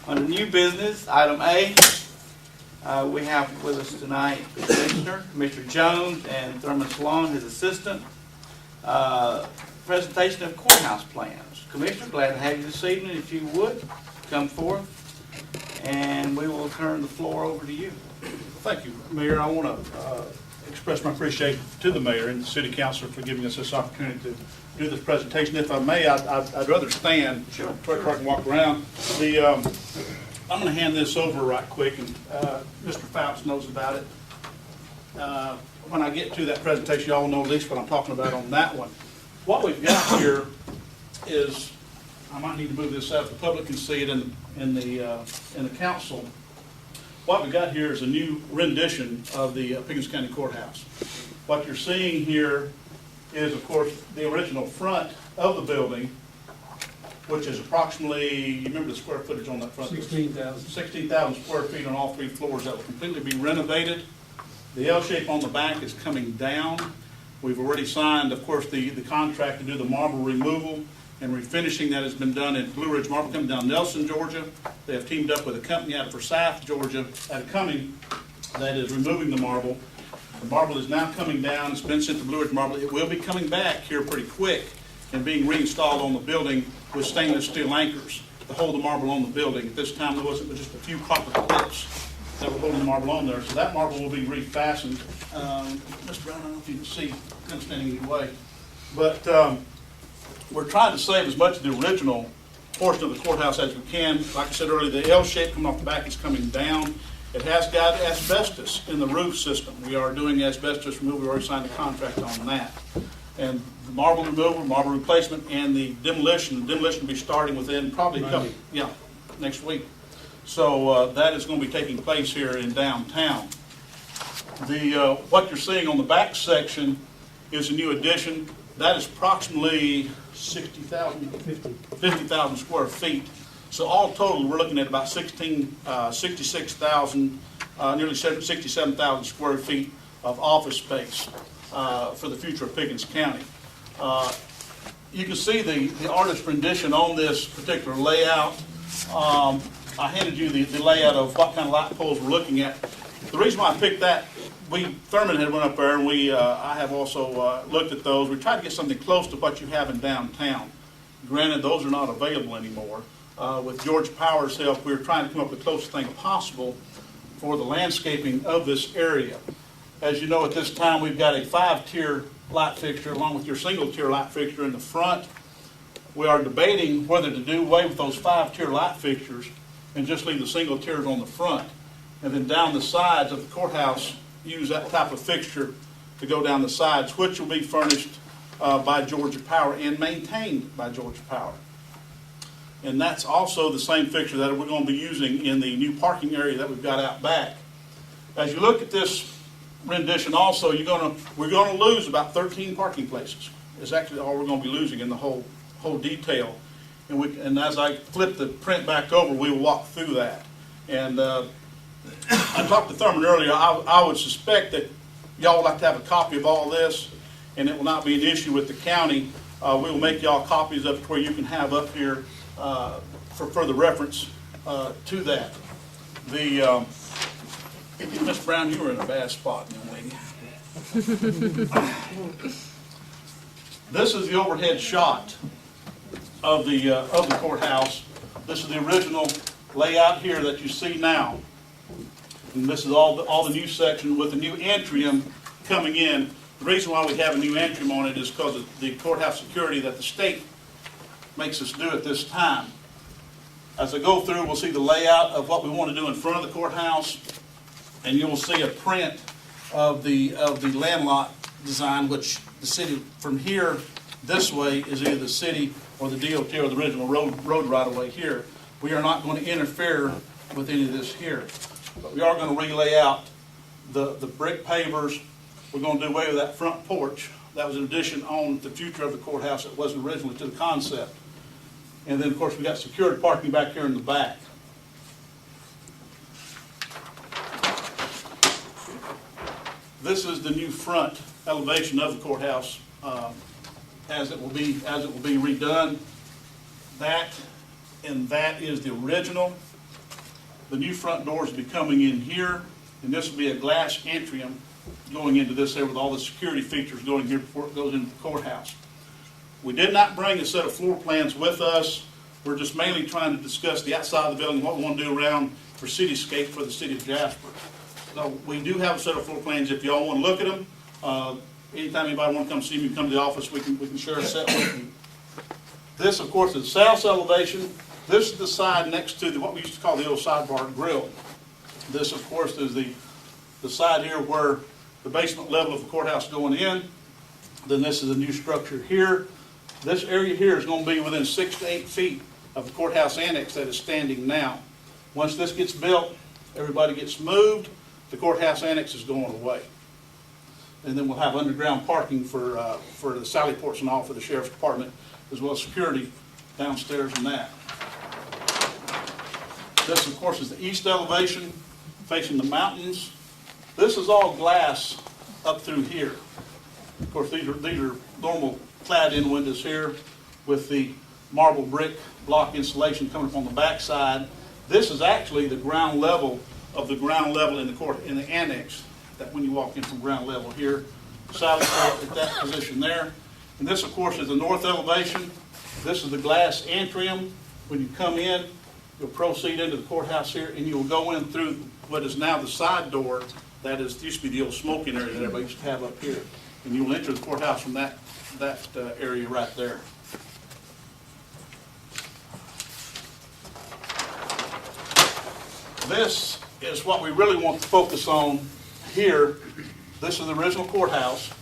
Under new business, item A, we have with us tonight Commissioner Jones and Thurman Salon, his assistant. Presentation of courthouse plans. Commissioner, glad to have you this evening. If you would, come forth, and we will turn the floor over to you. Thank you, Mayor. I want to express my appreciation to the Mayor and the City Council for giving us this opportunity to do this presentation. If I may, I'd rather stand so I can walk around. I'm going to hand this over right quick, and Mr. Fouts knows about it. When I get to that presentation, you all know at least what I'm talking about on that one. What we've got here is, I might need to move this out so the public can see it in the council. What we've got here is a new rendition of the Pickens County Courthouse. What you're seeing here is, of course, the original front of the building, which is approximately, you remember the square footage on that front? 16,000. 16,000 square feet on all three floors. That will completely be renovated. The L shape on the back is coming down. We've already signed, of course, the contract to do the marble removal and refinishing that has been done in Blue Ridge Marble coming down Nelson, Georgia. They have teamed up with a company out of Forsyth, Georgia, out of Cumming, that is removing the marble. The marble is now coming down. It's been sent to Blue Ridge Marble. It will be coming back here pretty quick and being reinstalled on the building with stainless steel anchors to hold the marble on the building. At this time, there wasn't just a few copper clips that were holding the marble on there. So that marble will be refastened. Mr. Brown, I don't know if you can see, I'm standing either way. But we're trying to save as much of the original portion of the courthouse as we can. Like I said earlier, the L shape coming off the back is coming down. It has got asbestos in the roof system. We are doing asbestos removal. We already signed a contract on that. And the marble removal, marble replacement, and the demolition will be starting within probably a couple, next week. So that is going to be taking place here in downtown. What you're seeing on the back section is a new addition. That is approximately 50,000 square feet. So all total, we're looking at about 66,000, nearly 67,000 square feet of office space for the future of Pickens County. You can see the artist rendition on this particular layout. I handed you the layout of what kind of light poles we're looking at. The reason why I picked that, Thurman had went up there, and I have also looked at those. We tried to get something close to what you have in downtown. Granted, those are not available anymore. With Georgia Power's help, we were trying to come up with the closest thing possible for the landscaping of this area. As you know, at this time, we've got a 5-tier light fixture along with your single-tier light fixture in the front. We are debating whether to do away with those 5-tier light fixtures and just leave the single tiers on the front. And then down the sides of the courthouse, use that type of fixture to go down the sides, which will be furnished by Georgia Power and maintained by Georgia Power. And that's also the same fixture that we're going to be using in the new parking area that we've got out back. As you look at this rendition also, we're going to lose about 13 parking places. It's actually all we're going to be losing in the whole detail. And as I flip the print back over, we will walk through that. And I talked to Thurman earlier. I would suspect that y'all would like to have a copy of all this, and it will not be an issue with the county. We will make y'all copies of it where you can have up here for further reference to that. Ms. Brown, you were in a bad spot, young lady. This is the overhead shot of the courthouse. This is the original layout here that you see now. And this is all the new section with the new atrium coming in. The reason why we have a new atrium on it is because of the courthouse security that the state makes us do at this time. As I go through, we'll see the layout of what we want to do in front of the courthouse, and you will see a print of the land lot design, which the city from here this way is either the city or the DOT or the original road right of way here. We are not going to interfere with any of this here, but we are going to relay out the brick pavers. We're going to do away with that front porch. That was an addition on the future of the courthouse. It wasn't originally to the concept. And then, of course, we got secured parking back here in the back. This is the new front elevation of the courthouse as it will be redone. That is the original. The new front doors will be coming in here, and this will be a glass atrium going into this area with all the security features going here before it goes into the courthouse. We did not bring a set of floor plans with us. We're just mainly trying to discuss the outside of the building, what we want to do around for cityscape for the city of Jasper. So we do have a set of floor plans if y'all want to look at them. Anytime anybody want to come see me, come to the office, we can share a set with you. This, of course, is the south elevation. This is the side next to what we used to call the old sidebar grill. This, of course, is the side here where the basement level of the courthouse going in. Then this is a new structure here. This area here is going to be within 6 to 8 feet of the courthouse annex that is standing now. Once this gets built, everybody gets moved, the courthouse annex is going away. And then we'll have underground parking for the sally ports and all for the sheriff's department, as well as security downstairs and that. This, of course, is the east elevation facing the mountains. This is all glass up through here. Of course, these are normal clad-in windows here with the marble brick block insulation coming from the back side. This is actually the ground level of the ground level in the annex. That when you walk in from ground level here, sally port at that position there. And this, of course, is the north elevation. This is the glass atrium. When you come in, you'll proceed into the courthouse here, and you'll go in through what is now the side door. That is used to be the old smoking area that everybody used to have up here. And you'll enter the courthouse from that area right there. This is what we really want to focus on here. This is the original courthouse.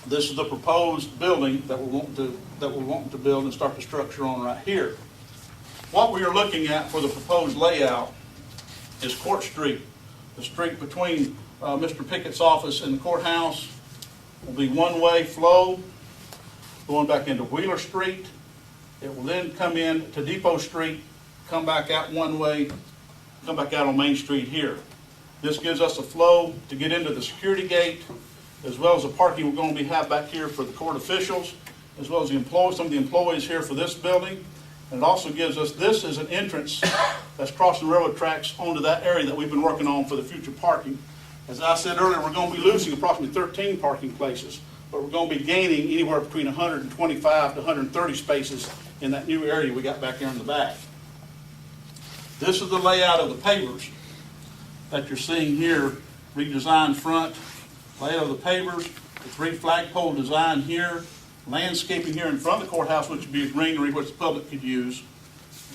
This is the proposed building that we're wanting to build and start the structure on right here. What we are looking at for the proposed layout is Court Street. The street between Mr. Pickett's office and the courthouse will be one-way flow going back into Wheeler Street. It will then come in to Depot Street, come back out one way, come back out on Main Street here. This gives us a flow to get into the security gate, as well as the parking we're going to have back here for the court officials, as well as the employees, some of the employees here for this building. And it also gives us, this is an entrance that's crossing the railroad tracks onto that area that we've been working on for the future parking. As I said earlier, we're going to be losing approximately 13 parking places, but we're going to be gaining anywhere between 125 to 130 spaces in that new area we got back there in the back. This is the layout of the pavers that you're seeing here, redesigned front, layout of the pavers, the 3 flagpole design here, landscaping here in front of the courthouse, which would be a greenery which the public could use.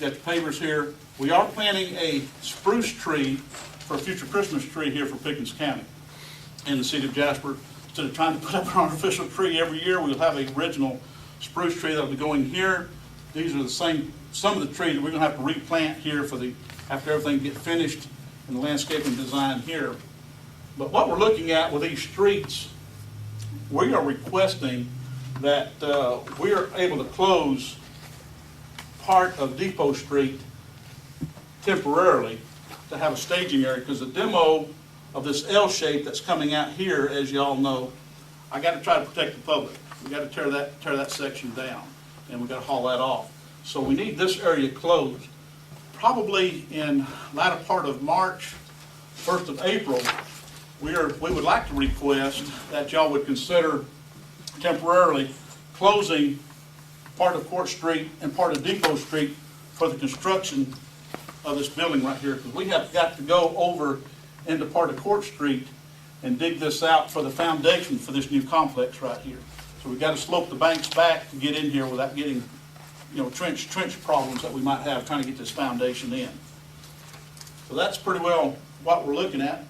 You've got the pavers here. We are planting a spruce tree for a future Christmas tree here for Pickens County in the city of Jasper. Instead of trying to put up an artificial tree every year, we'll have an original spruce tree that will be going here. These are the same, some of the trees that we're going to have to replant here for after everything gets finished in the landscaping design here. But what we're looking at with these streets, we are requesting that we are able to close part of Depot Street temporarily to have a staging area, because the demo of this L shape that's coming out here, as you all know, I got to try to protect the public. We got to tear that section down, and we got to haul that off. So we need this area closed. Probably in latter part of March, 1st of April, we would like to request that y'all would consider temporarily closing part of Court Street and part of Depot Street for the construction of this building right here, because we have got to go over into part of Court Street and dig this out for the foundation for this new complex right here. So we've got to slope the banks back to get in here without getting, trench problems that we might have trying to get this foundation in. So that's pretty well what we're looking at.